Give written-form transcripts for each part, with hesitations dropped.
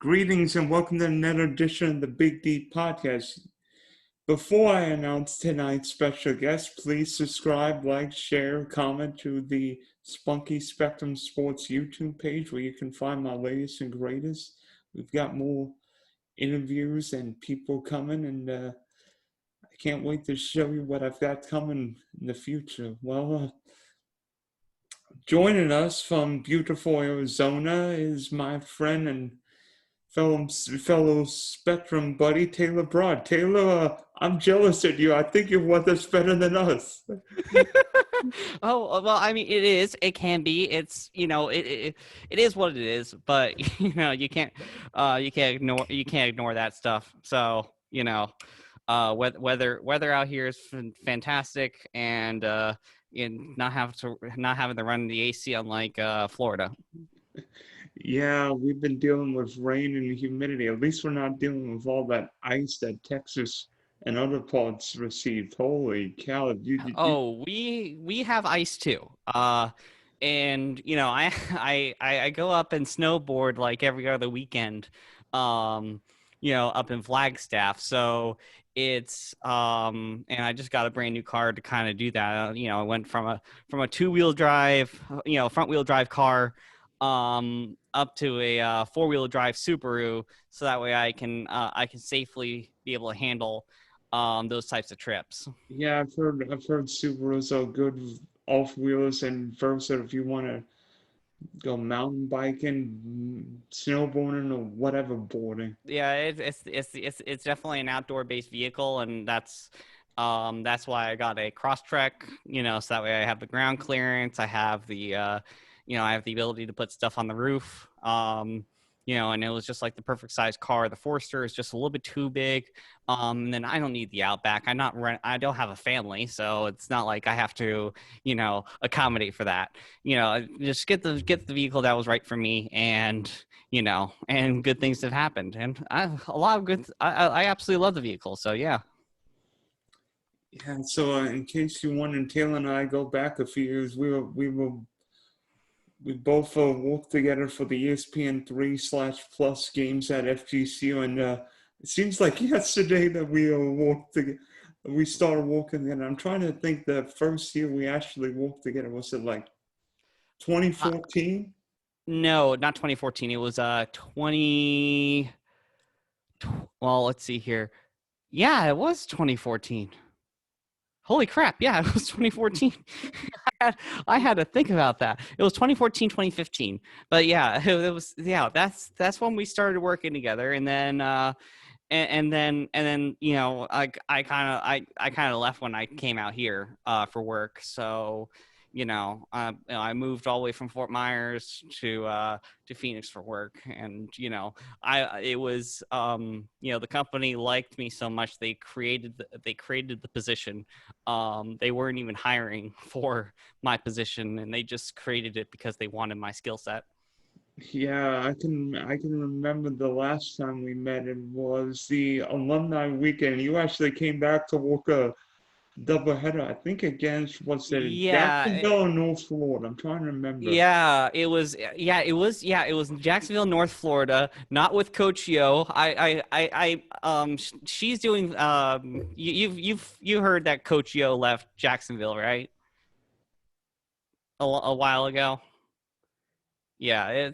Greetings and welcome to another edition of the Big D Podcast. Before I announce tonight's special guest, please subscribe, like, share, comment to the Spunky Spectrum Sports YouTube page where you can find my latest and greatest. We've got more interviews and people coming, and I can't wait to show you what I've got coming in the future. Joining us from beautiful Arizona is my friend and fellow Spectrum buddy, Taylor Broad. Taylor, I'm jealous of you. I think you're with us better than us. Oh, well, I mean, it is. It can be. It's, it is what it is. But you can't ignore that stuff. So, weather out here is fantastic, and not having to run the AC unlike Florida. Yeah, we've been dealing with rain and humidity. At least we're not dealing with all that ice that Texas and other parts received. Holy cow! Oh, we have ice too. And I go up and snowboard like every other weekend. Up in Flagstaff. So it's and I just got a brand new car to kind of do that. I went from a two-wheel drive, front wheel drive car up to a four-wheel drive Subaru, so that way I can safely be able to handle those types of trips. Yeah, I've heard Subarus are good off wheels and versatile if you want to go mountain biking, snowboarding, or whatever boarding. Yeah, it's definitely an outdoor based vehicle, and that's why I got a Crosstrek, so that way I have the ground clearance, I have the I have the ability to put stuff on the roof. And it was just like the perfect size car. The Forester is just a little bit too big. And then I don't need the Outback. I don't have a family, so it's not like I have to, accommodate for that. Just get the vehicle that was right for me, and and good things have happened. And I absolutely love the vehicle. So yeah. Yeah. So in case you wondered, Taylor and I go back a few years. We both worked together for the ESPN 3/Plus games at FGCU, and it seems like yesterday that we started working together. I'm trying to think the first year we actually worked together. Was it like 2014? No, not 2014. It was 20. Well, let's see here. Yeah, it was 2014. Holy crap. Yeah, it was 2014. I had to think about that. It was 2014, 2015. But yeah, it was, that's when we started working together. And then, I kind of left when I came out here, for work. So, I moved all the way from Fort Myers to Phoenix for work. And, it was, the company liked me so much. They created the position. They weren't even hiring for my position, and they just created it because they wanted my skill set. Yeah, I can remember the last time we met. It was the alumni weekend. You actually came back to work a doubleheader, I think against what's it, Yeah. Jacksonville or North Florida. I'm trying to remember. It was Jacksonville, North Florida, not with Coach Yo. She's doing you heard that Coach Yo left Jacksonville, right? A while ago. Yeah,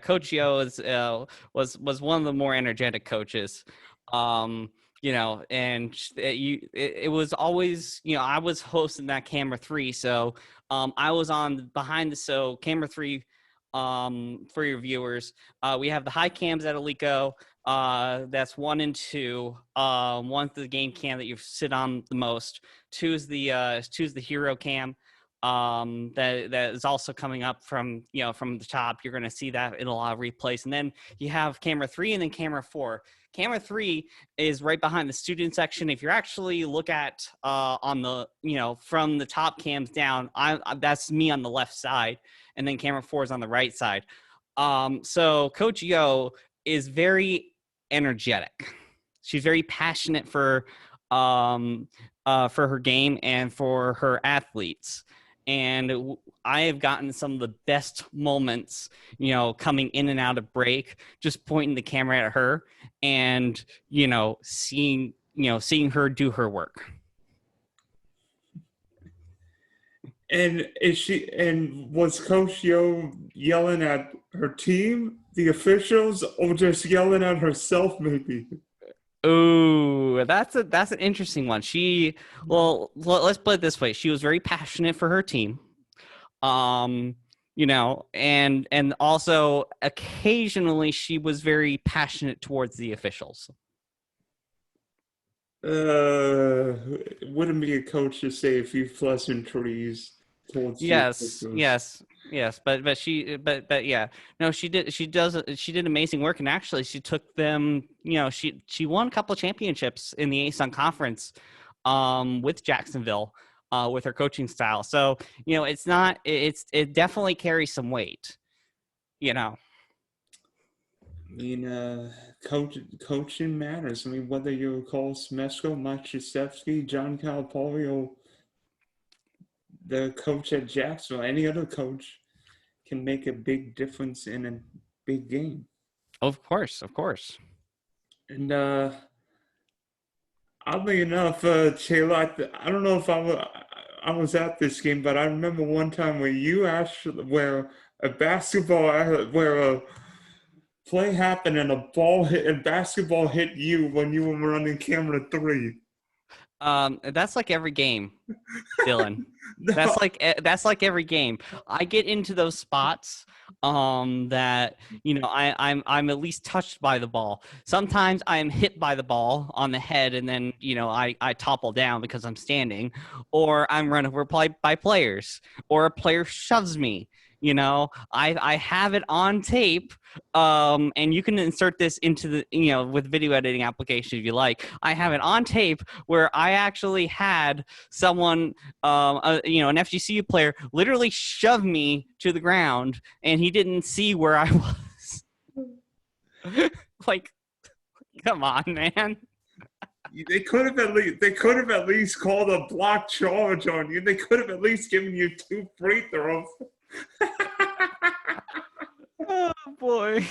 Coach Yo was one of the more energetic coaches. It was always, I was hosting that camera 3, so I was on behind so camera 3, for your viewers, we have the high cams at Alico, that's 1 and 2. One's the game cam that you sit on the most. Two is the hero cam, that is also coming up from the top. You're going to see that in a lot of replays. And then you have camera 3 and then camera 4. Camera 3 is right behind the student section. If you actually look at on the from the top cams down, that's me on the left side, and then camera 4 is on the right side. So Coach Yo is very energetic. She's very passionate for her game and for her athletes. And I have gotten some of the best moments, coming in and out of break, just pointing the camera at her and, seeing her do her work. And was Coach Yo yelling at her team, the officials, or just yelling at herself maybe? Oh, that's an interesting one. Let's put it this way. She was very passionate for her team. And also occasionally she was very passionate towards the officials. Wouldn't be a coach to say a few pleasantries towards the Yes, officials. yes, yes. But yeah. No, she did amazing work, and actually she took them, she won a couple of championships in the ASUN conference with Jacksonville with her coaching style. So, it definitely carries some weight, you know. I mean, coaching matters. I mean, whether you call Smesko, Mike Krzyzewski, John Calipari, or the coach at Jacksonville, any other coach can make a big difference in a big game. Of course, of course. And oddly enough, Taylor, I don't know if I was at this game, but I remember one time where you actually, where a play happened and a basketball hit you when you were running camera 3. That's like every game, Dylan. No, That's like every game. I get into those spots that I'm at least touched by the ball. Sometimes I am hit by the ball on the head and then I topple down because I'm standing, or I'm run over by players, or a player shoves me. I have it on tape, and you can insert this into the with video editing application if you like. I have it on tape where I actually had someone, an FGCU player, literally shove me to the ground, and he didn't see where I was. Like, come on, man. they could have at least called a block charge on you. They could have at least given you 2 free throws. Oh boy.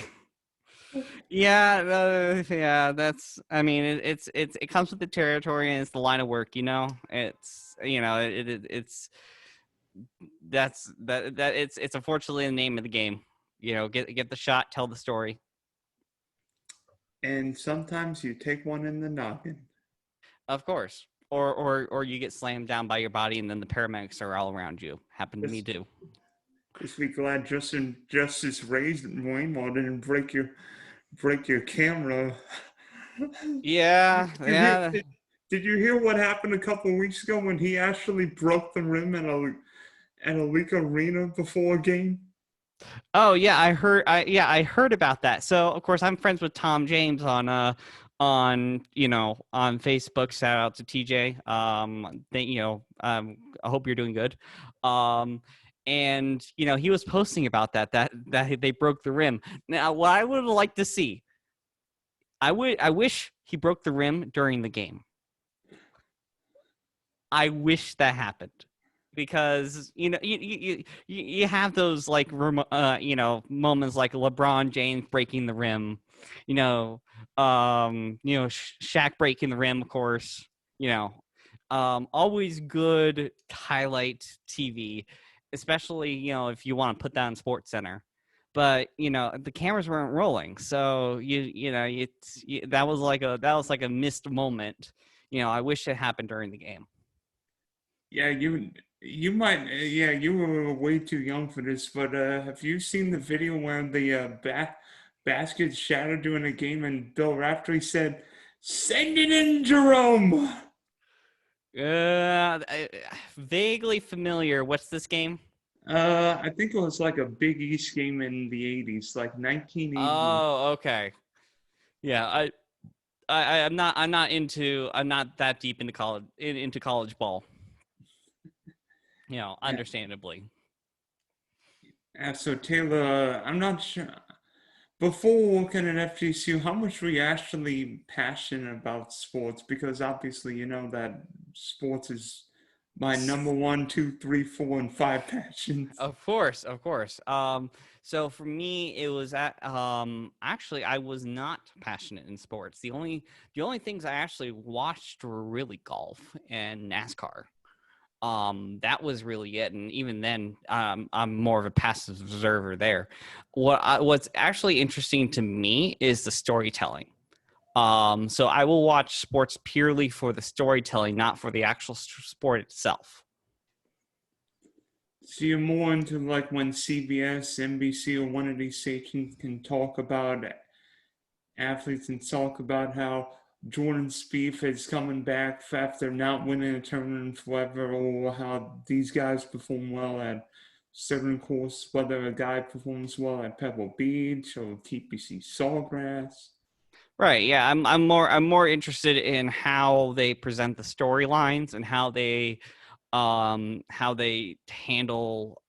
Yeah. That's. I mean, it comes with the territory and it's the line of work. It's it's it's unfortunately the name of the game. Get the shot, tell the story. And sometimes you take one in the noggin. Of course. Or you get slammed down by your body and then the paramedics are all around you. Happened to me too. Just be glad Justice Wainwright didn't break your camera. Yeah, yeah. Did you hear what happened a couple of weeks ago when he actually broke the rim at a league arena before a game? Oh yeah, I heard about that. So of course I'm friends with Tom James on Facebook. Shout out to TJ. I hope you're doing good. And he was posting about that they broke the rim. Now what I would like to see, I wish he broke the rim during the game. I wish that happened. Because you have those like moments like LeBron James breaking the rim, Shaq breaking the rim, of course, always good highlight TV, especially if you want to put that on Sports Center. But the cameras weren't rolling, so that was like a missed moment. I wish it happened during the game. Yeah, you might. Yeah, you were way too young for this, but have you seen the video where the basket shattered during a game and Bill Raftery said, "Send it in, Jerome." Vaguely familiar. What's this game? I think it was like a Big East game in the '80s, like 1980. Oh, okay. Yeah, I'm not that deep into college ball. Yeah. Understandably. So Taylor, I'm not sure. Before working at FGCU, how much were you actually passionate about sports? Because obviously, you know that sports is My number one, two, three, four, and five passions. Of course, of course. So for me, it was actually I was not passionate in sports. The only things I actually watched were really golf and NASCAR. That was really it, and even then, I'm more of a passive observer there. What's actually interesting to me is the storytelling. So I will watch sports purely for the storytelling, not for the actual sport itself. So you're more into like when CBS, NBC, or one of these stations can talk about athletes and talk about how Jordan Spieth is coming back after not winning a tournament forever, or how these guys perform well at certain course, whether a guy performs well at Pebble Beach or TPC Sawgrass. Right. Yeah. I'm more interested in how they present the storylines and how they handle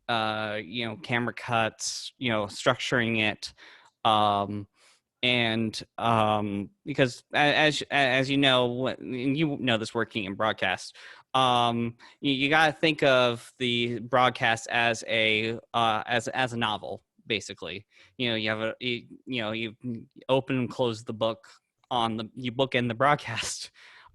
camera cuts, structuring it. Um and because as you know, and you know this working in broadcast, you got to think of the broadcast as a novel, basically. You have you open and close the book you bookend the broadcast.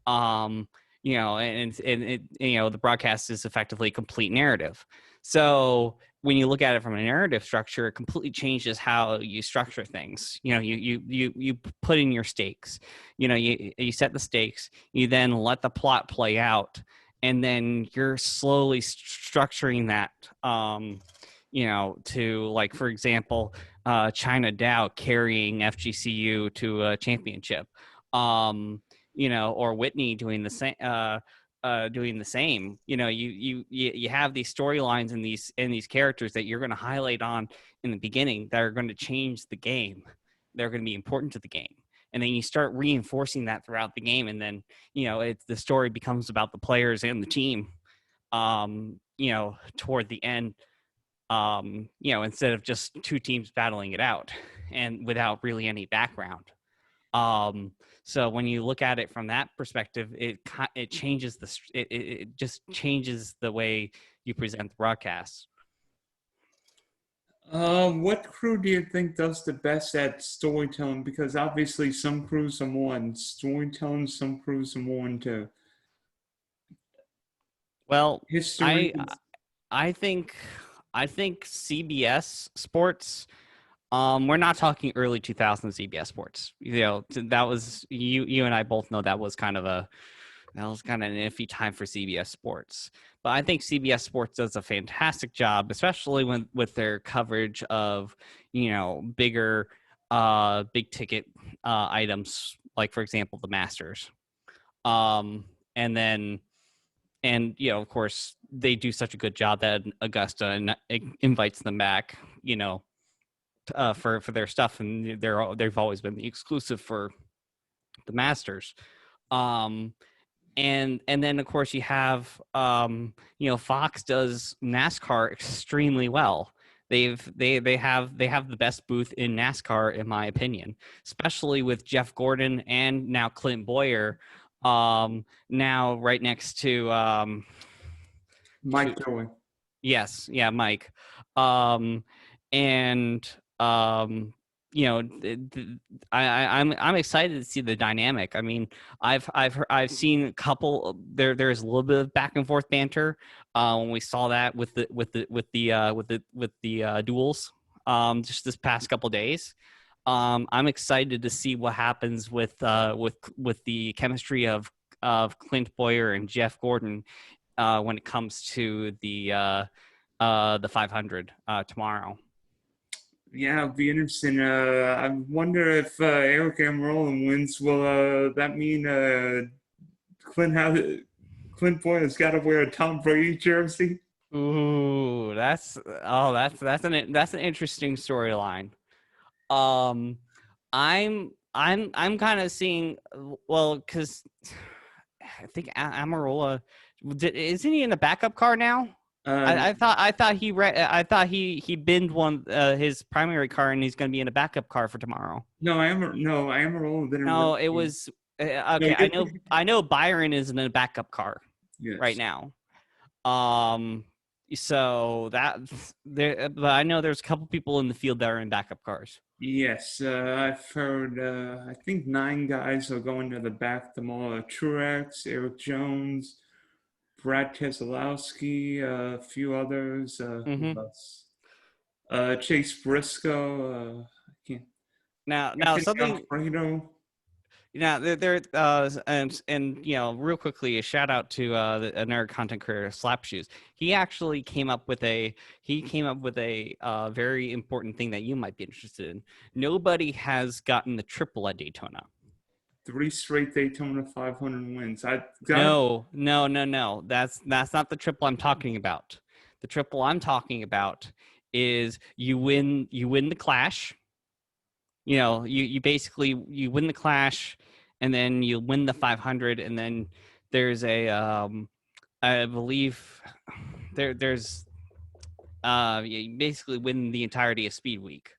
um and it, the broadcast is effectively a complete narrative. So when you look at it from a narrative structure, it completely changes how you structure things. You put in your stakes. You set the stakes. You then let the plot play out, and then you're slowly structuring that. To, like, for example, China Dow carrying FGCU to a championship. Or Whitney doing the same. Doing the same. You have these storylines and these characters that you're going to highlight on in the beginning that are going to change the game. They're going to be important to the game, and then you start reinforcing that throughout the game, and then the story becomes about the players and the team. Toward the end, instead of just two teams battling it out and without really any background. So when you look at it from that perspective, it changes it just changes the way you present the broadcast. What crew do you think does the best at storytelling? Because obviously some crews are more in storytelling, some crews are more into Well, history. I I think I think CBS Sports. We're not talking early 2000s CBS Sports. That was you and I both know that was kind of an iffy time for CBS Sports. But I think CBS Sports does a fantastic job, especially with their coverage of, bigger, big ticket items, like, for example, the Masters. And then, of course, they do such a good job that Augusta invites them back, for their stuff, and they've always been the exclusive for the Masters. Um, and then of course you have Fox does NASCAR extremely well. They have the best booth in NASCAR, in my opinion, especially with Jeff Gordon and now Clint Boyer, now right next to Mike Joey. yes, yeah, Mike. And I'm excited to see the dynamic. I mean, I've seen a couple. There's a little bit of back and forth banter when we saw that with the duels just this past couple days. I'm excited to see what happens with the chemistry of Clint Boyer and Jeff Gordon when it comes to the 500 tomorrow. Yeah, it'll be interesting. I wonder if Eric Almirola wins. Will that mean Clint has Clint Boyd has got to wear a Tom Brady jersey? Ooh, that's an interesting storyline. Um, I'm kind of seeing, well, because I think Amarola isn't he in the backup car now? Uh, I thought he binned one his primary car, and he's going to be in a backup car for tomorrow. no, Amarola didn't. No, it Really, was no, okay. I know Byron is in a backup car. right Yes. now. Um, so that there, but I know there's a couple people in the field that are in backup cars. Yes, I've heard, I think 9 guys are going to the back tomorrow. Truex, Eric Jones, Brad Keselowski, a few others. Who Hmm. else? Chase Briscoe, I can't, Now Anthony something. Alfredo. Now and real quickly, a shout out to another content creator, Slap Shoes. He came up with a very important thing that you might be interested in. Nobody has gotten the triple at Daytona. 3 straight Daytona 500 wins. I got it. No. That's not the triple I'm talking about. The triple I'm talking about is you win the Clash. You basically you win the Clash, and then you win the 500, and then there's a I believe there's you basically win the entirety of Speed Week,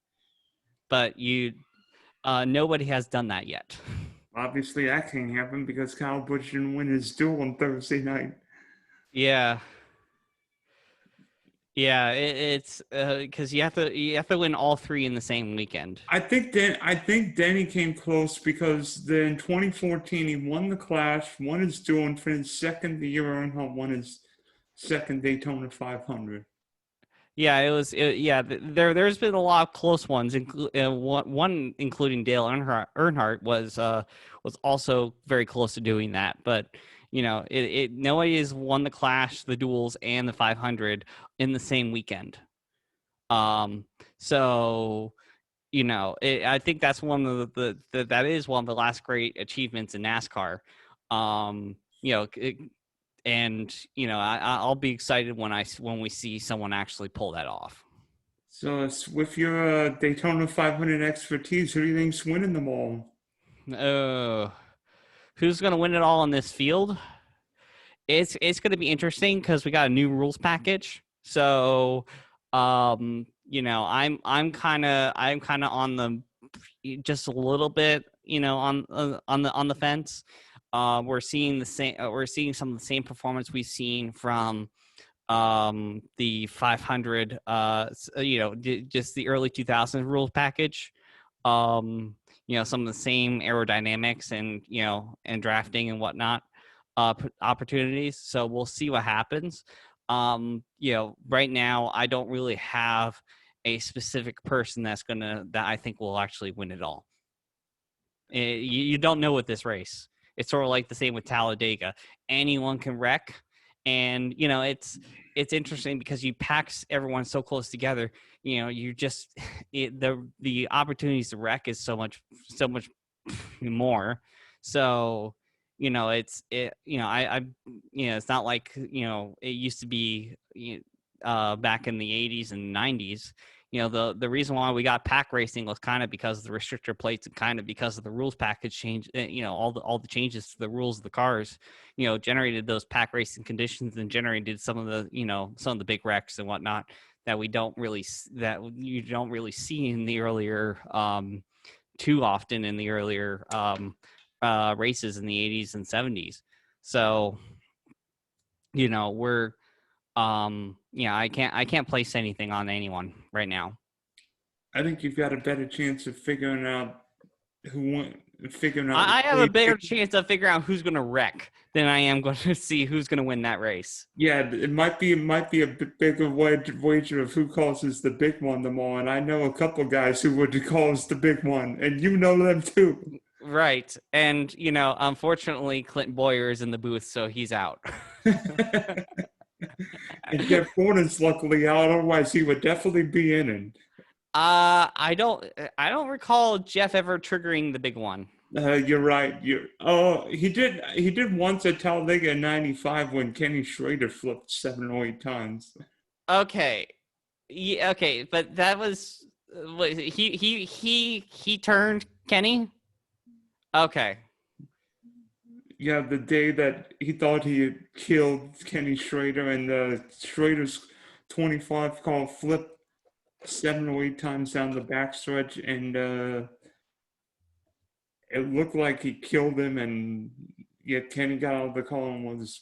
but nobody has done that yet. Obviously, that can't happen because Kyle Busch didn't win his duel on Thursday night. Yeah. Yeah, it's because you have to win all three in the same weekend. I think Denny came close because in 2014 he won the Clash, won his duel, and finished second. The year Earnhardt won his second Daytona 500. Yeah, yeah, there's been a lot of close ones. One including Dale Earnhardt was also very close to doing that. But nobody has won the Clash, the duels, and the 500 in the same weekend. Um, so I think that's one of that is one of the last great achievements in NASCAR. Um, you know, it, and I'll be excited when we see someone actually pull that off. So with your Daytona 500 expertise, who do you think's winning them all? Uh, who's going to win it all in this field? It's going to be interesting because we got a new rules package. So, I'm kind of on the just a little bit, on the fence. We're seeing the same. We're seeing some of the same performance we've seen from the 500. Just the early 2000s rules package. Some of the same aerodynamics and drafting and whatnot opportunities. So we'll see what happens. Right now I don't really have a specific person that I think will actually win it all. You don't know with this race. It's sort of like the same with Talladega. Anyone can wreck, and it's interesting because you pack everyone so close together. You just the opportunities to wreck is so much more. So it's not like it used to be back in the 80s and 90s. The reason why we got pack racing was kind of because of the restrictor plates and kind of because of the rules package change. All the changes to the rules of the cars generated those pack racing conditions and generated some of the big wrecks and whatnot that you don't really see in the earlier too often in the earlier races in the 80s and 70s. So we're I can't place anything on anyone right now. I think you've got a better chance of figuring out figuring out I have where a you bigger pick. chance of figuring out who's going to wreck than I am going to see who's going to win that race. Yeah, it might be a bigger wager of who causes the big one tomorrow, and I know a couple guys who would cause the big one, and you know them too. Right. And, unfortunately, Clint Boyer is in the booth, so he's out. And Jeff Gordon's luckily out, otherwise he would definitely be in it. I don't recall Jeff ever triggering the big one. You're right. He did once at Talladega in '95 when Kenny Schrader flipped 7 or 8 times. Okay. Yeah, okay, but that was he turned Kenny? Okay. Yeah, the day that he thought he had killed Kenny Schrader and Schrader's 25 car flipped 7 or 8 times down the backstretch, and it looked like he killed him. And yet Kenny got out of the car and was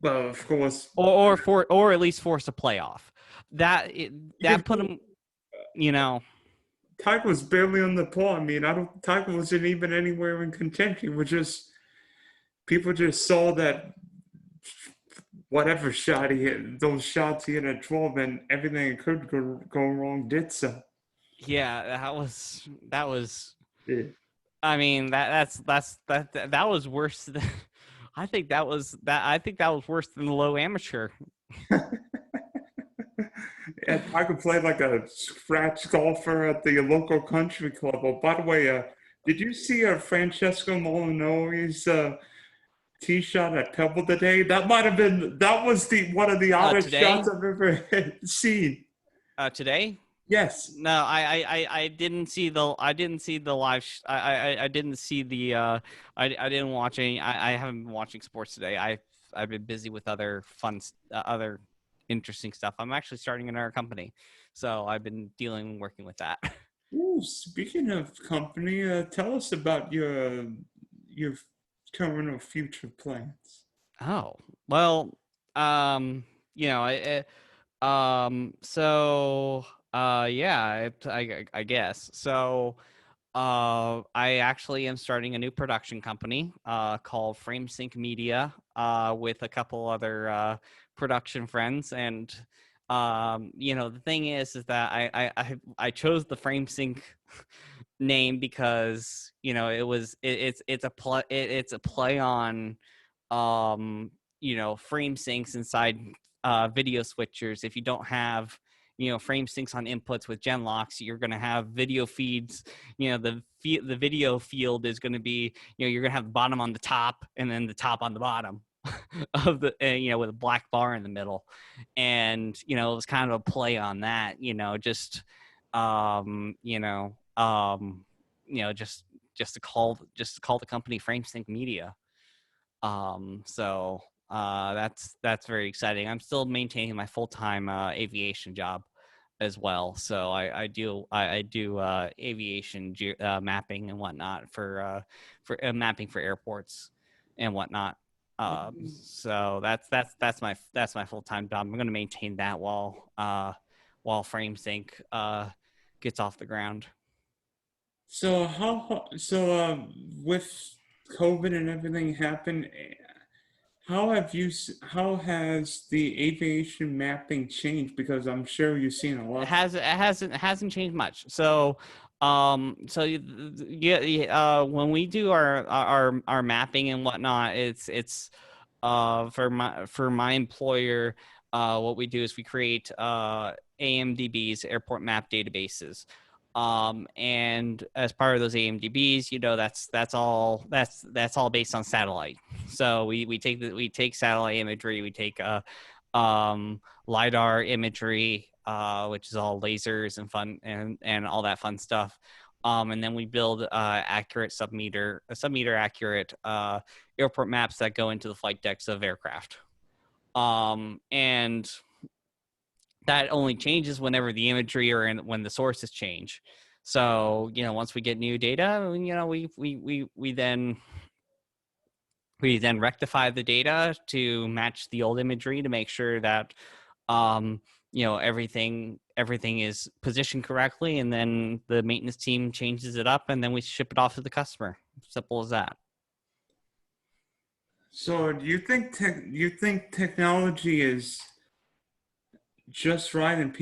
Well, of course, or at least force a playoff. That even that put him, you know. Tiger was barely on the pole. I mean, I don't. Tiger wasn't even anywhere in contention. Was just people just saw that whatever shot he hit, those shots he hit at 12, and everything that could go wrong did so. Yeah, that was. Yeah. I mean, that was worse than. I think that was worse than the low amateur. And Tiger played like a scratch golfer at the local country club. Oh, by the way, did you see Francesco Molinari's tee shot at Pebble today? That was the one of the oddest shots Today, I've ever seen. today. Yes. No, I didn't see the live. I didn't see the. I didn't watch any. I haven't been watching sports today. I've been busy with other other interesting stuff. I'm actually starting another company, so I've been working with that. Ooh, speaking of company, tell us about your current or future plans. Oh well, you know, so yeah, I guess so. I actually am starting a new production company called FrameSync Media with a couple other production friends. And, the thing is that I chose the FrameSync name because, it's a play on, frame syncs inside video switchers. If you don't have frame syncs on inputs with genlocks, you're going to have video feeds. The video field is going to be, you're going to have the bottom on the top and then the top on the bottom of the with a black bar in the middle. And it was kind of a play on that, just just to call the company FrameSync Media. That's very exciting. I'm still maintaining my full-time aviation job as well. So I do aviation mapping and whatnot for mapping for airports and whatnot. So that's my full-time job. I'm going to maintain that while FrameSync gets off the ground. So with COVID and everything happened, how has the aviation mapping changed? Because I'm sure you've seen a lot. It hasn't changed much. When we do our mapping and whatnot, it's for my employer. What we do is we create AMDBs, airport map databases. And as part of those AMDBs, that's all based on satellite. So we take satellite imagery, we take LiDAR imagery, which is all lasers and fun and all that fun stuff. And then we build accurate submeter accurate airport maps that go into the flight decks of aircraft. And that only changes whenever the imagery when the sources change. So once we get new data, we then rectify the data to match the old imagery to make sure that everything is positioned correctly, and then the maintenance team changes it up, and then we ship it off to the customer. Simple as that. So do you think technology is just right and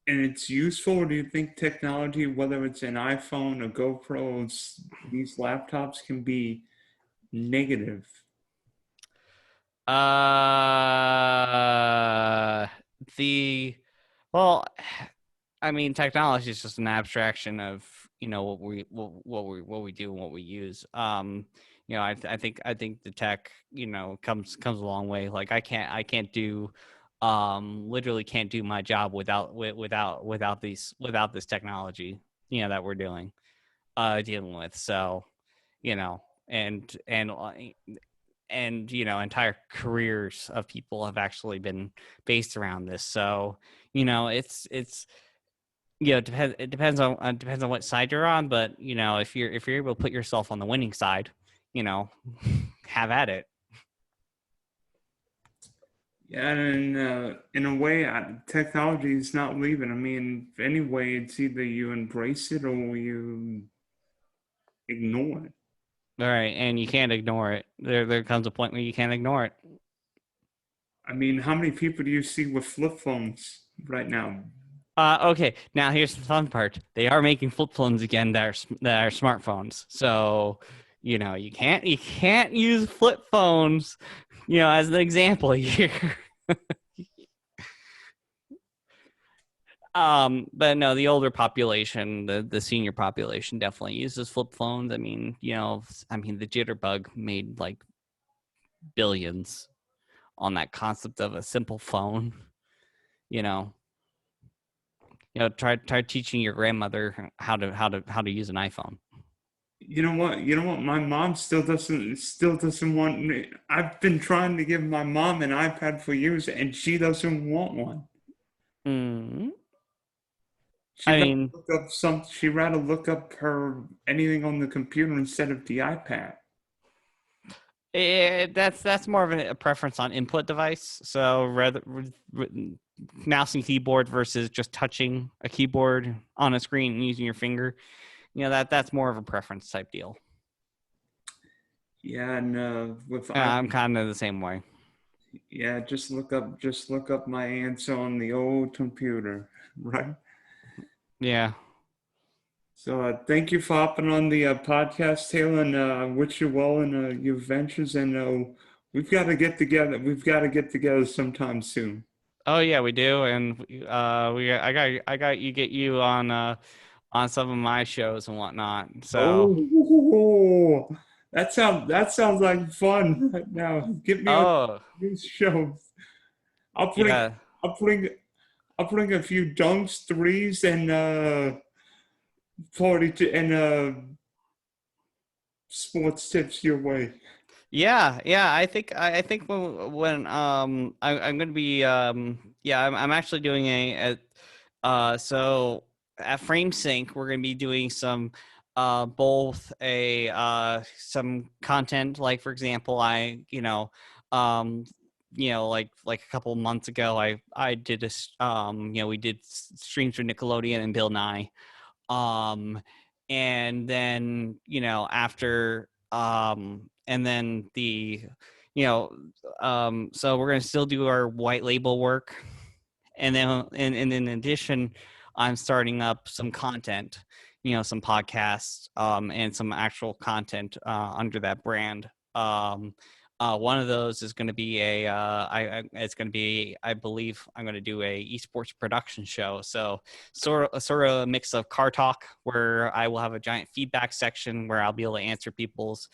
and it's useful, or do you think technology, whether it's an iPhone or GoPros, these laptops can be negative? Uh, the well, I mean, technology is just an abstraction of what we do and what we use. I think the tech comes a long way. Like I can't do literally can't do my job without this technology that we're dealing with. So you know and entire careers of people have actually been based around this. So it's it depends on what side you're on, but if you're able to put yourself on the winning side, you know have at it. Yeah, and in a way, technology is not leaving. I mean, anyway, it's either you embrace it or you ignore it. All right, and you can't ignore it. There comes a point where you can't ignore it. I mean, how many people do you see with flip phones right now? Okay, now here's the fun part. They are making flip phones again that are smartphones. So, you can't use flip phones, as an example here. But no, the older population, the senior population definitely uses flip phones. I mean the jitterbug made like billions on that concept of a simple phone. You know, try teaching your grandmother how to use an iPhone. You know what? You know what? My mom still doesn't want me. I've been trying to give my mom an iPad for years, and she doesn't want one. Mm, She I rather mean, look up some. She rather look up her anything on the computer instead of the iPad. that's more of a preference on input device. So rather mouse and keyboard versus just touching a keyboard on a screen and using your finger. That's more of a preference type deal. Yeah, and with I'm iPad, kind of the same way. yeah, just look up my answer on the old computer, right? Yeah. So thank you for hopping on the podcast, Taylor, and I wish you well in your ventures. And we've got to get together. We've got to get together sometime soon. Oh yeah, we do, and I got you get you on some of my shows and whatnot. So Oh, that sounds like fun. Right now, get me on oh these shows. I'll bring yeah. I'll bring I'll bring a few dunks, threes, and 42 and sports tips your way. Yeah. I think I'm gonna be I'm actually doing so at Frame Sync we're gonna be doing some both a some content, like for example um like a couple months ago I did we did streams for Nickelodeon and Bill Nye. Um and then after and then the you know so we're going to still do our white label work, and then and in addition I'm starting up some content, some podcasts, and some actual content under that brand. One of those is going to be it's going to be, I believe I'm going to do a esports production show. So sort of a mix of car talk, where I will have a giant feedback section where I'll be able to answer people's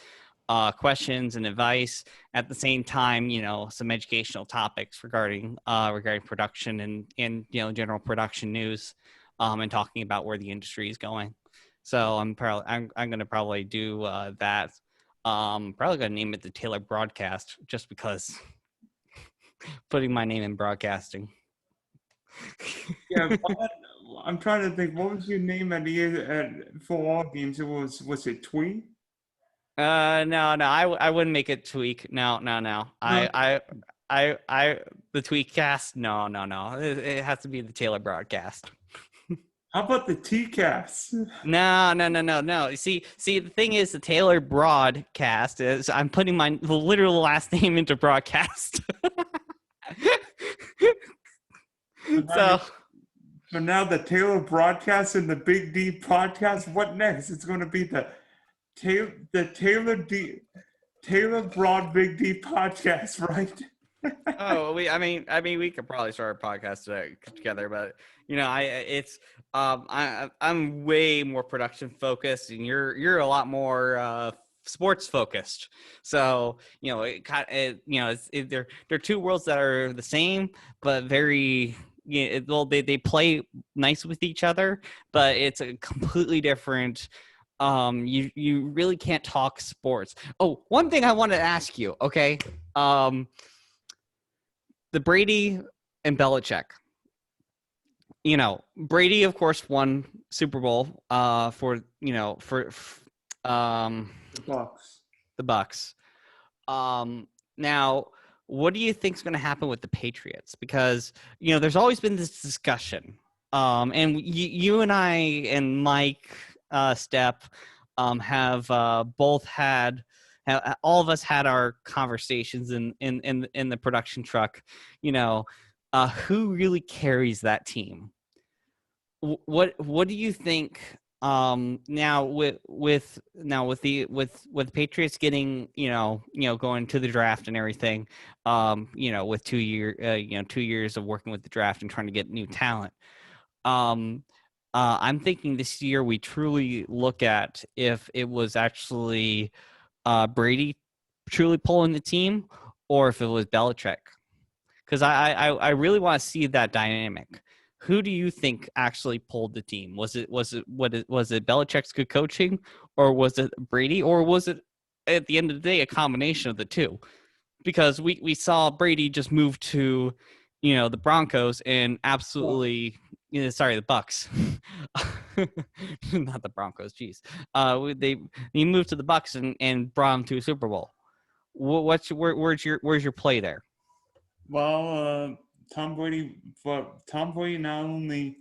questions and advice. At the same time, some educational topics regarding production and general production news, and talking about where the industry is going. So I'm gonna probably do that. Probably gonna name it the Taylor Broadcast, just because putting my name in broadcasting. Yeah, I'm trying to think. What was your name for all games? Was it Twee? No, I wouldn't make it Tweak. No. No. I the Tweak cast. No. It has to be the Taylor Broadcast. How about the TCAS? No. See, the thing is, the Taylor Broadcast is I'm putting my literal last name into broadcast. So now, So so now the Taylor broadcast and the Big D podcast. What next? It's going to be the Taylor Broad Big D podcast, right? we could probably start a podcast together, but I'm way more production focused, and you're a lot more sports focused. So they're two worlds that are the same, but very they play nice with each other, but it's a completely different. You really can't talk sports. Oh, one thing I wanted to ask you, okay? The Brady and Belichick. Brady, of course, won Super Bowl for The Bucs. the Bucs. Now, what do you think is going to happen with the Patriots? Because there's always been this discussion, and you and I and Mike Stepp have both had. All of us had our conversations in the production truck. Who really carries that team? What do you think now with Patriots getting going to the draft and everything, with 2 years of working with the draft and trying to get new talent, I'm thinking this year we truly look at if it was actually Brady truly pulling the team or if it was Belichick, because I really want to see that dynamic. Who do you think actually pulled the team? Was it Belichick's good coaching, or was it Brady, or was it at the end of the day a combination of the two? Because we saw Brady just move to the Broncos and absolutely the Bucs. Not the Broncos, geez. He moved to the Bucs and brought them to a Super Bowl. Where's your play there? Well, Tom Brady not only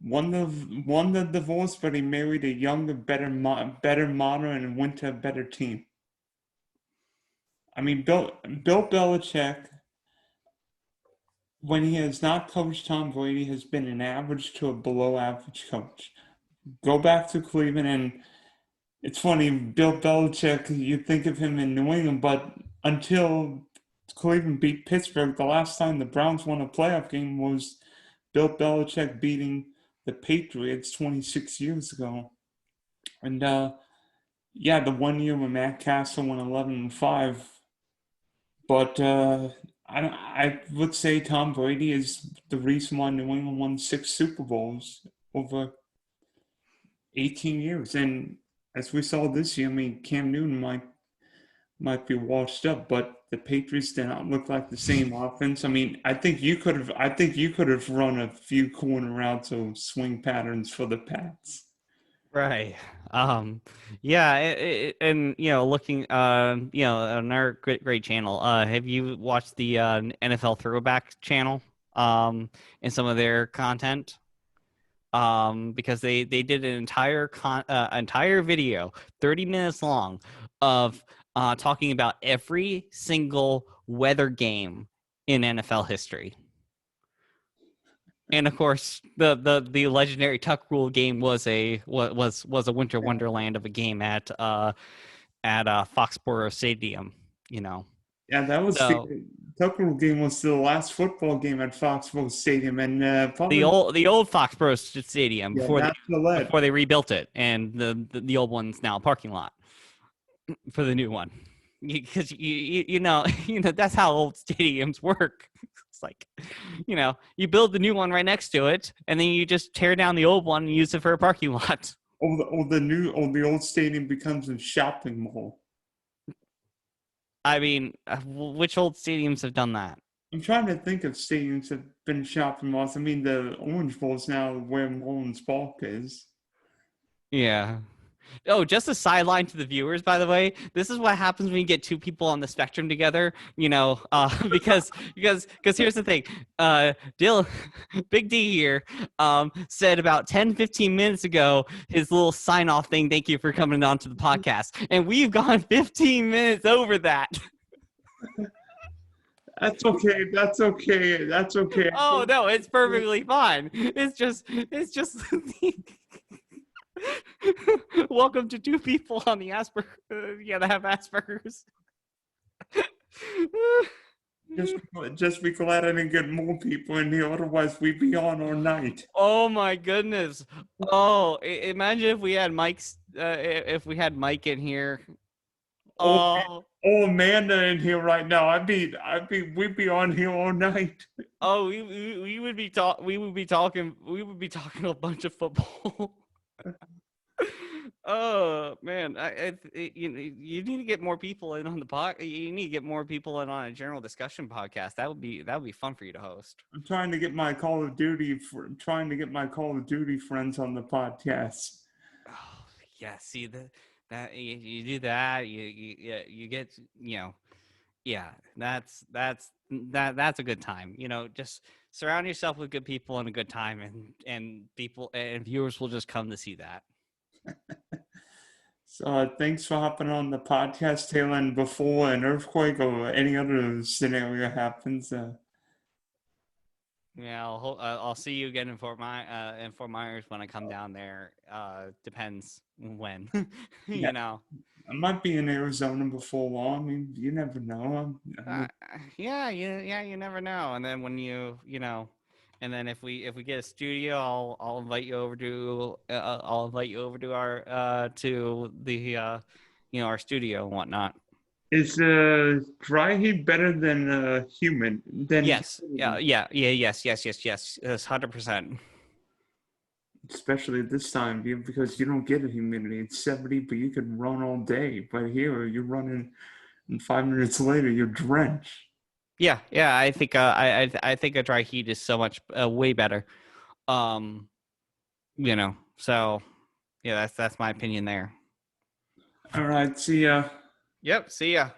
won the divorce, but he married a younger, better modern, and went to a better team. I mean, Bill Belichick, when he has not coached Tom Brady, has been an average to a below average coach. Go back to Cleveland, and it's funny, Bill Belichick, you think of him in New England, but until Cleveland beat Pittsburgh, the last time the Browns won a playoff game was Bill Belichick beating the Patriots 26 years ago. And yeah, the 1 year when Matt Castle went 11-5. But I would say Tom Brady is the reason why New England won 6 Super Bowls over 18 years. And as we saw this year, I mean, Cam Newton might be washed up, but the Patriots did not look like the same offense. I mean, I think you could have run a few corner routes or swing patterns for the Pats. Right. Yeah, and looking another great channel. Have you watched the NFL Throwback channel and some of their content? Because they did an entire video, 30 minutes long, of talking about every single weather game in NFL history. And of course, the legendary Tuck Rule game was a winter wonderland of a game at Foxborough Stadium. Yeah, that was So the Tucker game was the last football game at Foxborough Stadium, and the probably old Foxborough Stadium yeah, before that's the lead. they rebuilt it, and the old one's now a parking lot for the new one. Because that's how old stadiums work. It's like, you build the new one right next to it, and then you just tear down the old one and use it for a parking lot. The old stadium becomes a shopping mall. I mean, which old stadiums have done that? I'm trying to think of stadiums that have been shopping malls. I mean, the Orange Bowl is now where Mullins Park is. Yeah. Oh, just a sideline to the viewers, by the way. This is what happens when you get two people on the spectrum together, because here's the thing. Dill, Big D here, said about 10, 15 minutes ago, his little sign off thing, thank you for coming on to the podcast. And we've gone 15 minutes over that. That's okay. That's okay. That's okay. Oh no, it's perfectly fine. It's just welcome to two people on the that have Asperger's. Just be glad I didn't get more people in here. Otherwise, we'd be on all night. Oh my goodness! Oh, imagine if we had Mike in here. Oh, Amanda in here right now. We'd be on here all night. Oh, we would be talking a bunch of football. Oh man, you need to get more people in on the pod. You need to get more people in on a general discussion podcast. That would be fun for you to host. I'm trying to get my Call of Duty friends on the podcast. Oh yeah, see that you do that, you get Yeah, that's a good time. Just surround yourself with good people and a good time, and people and viewers will just come to see that. So thanks for hopping on the podcast, Taylor. And before an earthquake or any other scenario happens, Yeah, I'll see you again in Fort Myers when I come down there. Depends when, yeah, you know. I might be in Arizona before long. I mean, you never know. Uh, yeah, you never know. And then when and then if we get a studio, I'll invite you over to our to the our studio and whatnot. is dry heat better than humid than Yes, humidity? yes, 100%. Especially this time because you don't get a humidity. It's 70, but you can run all day. But here, you're running, and 5 minutes later, you're drenched. Yeah. I think a dry heat is so much way better. So yeah, that's my opinion there. All right, see ya. Yep. See ya.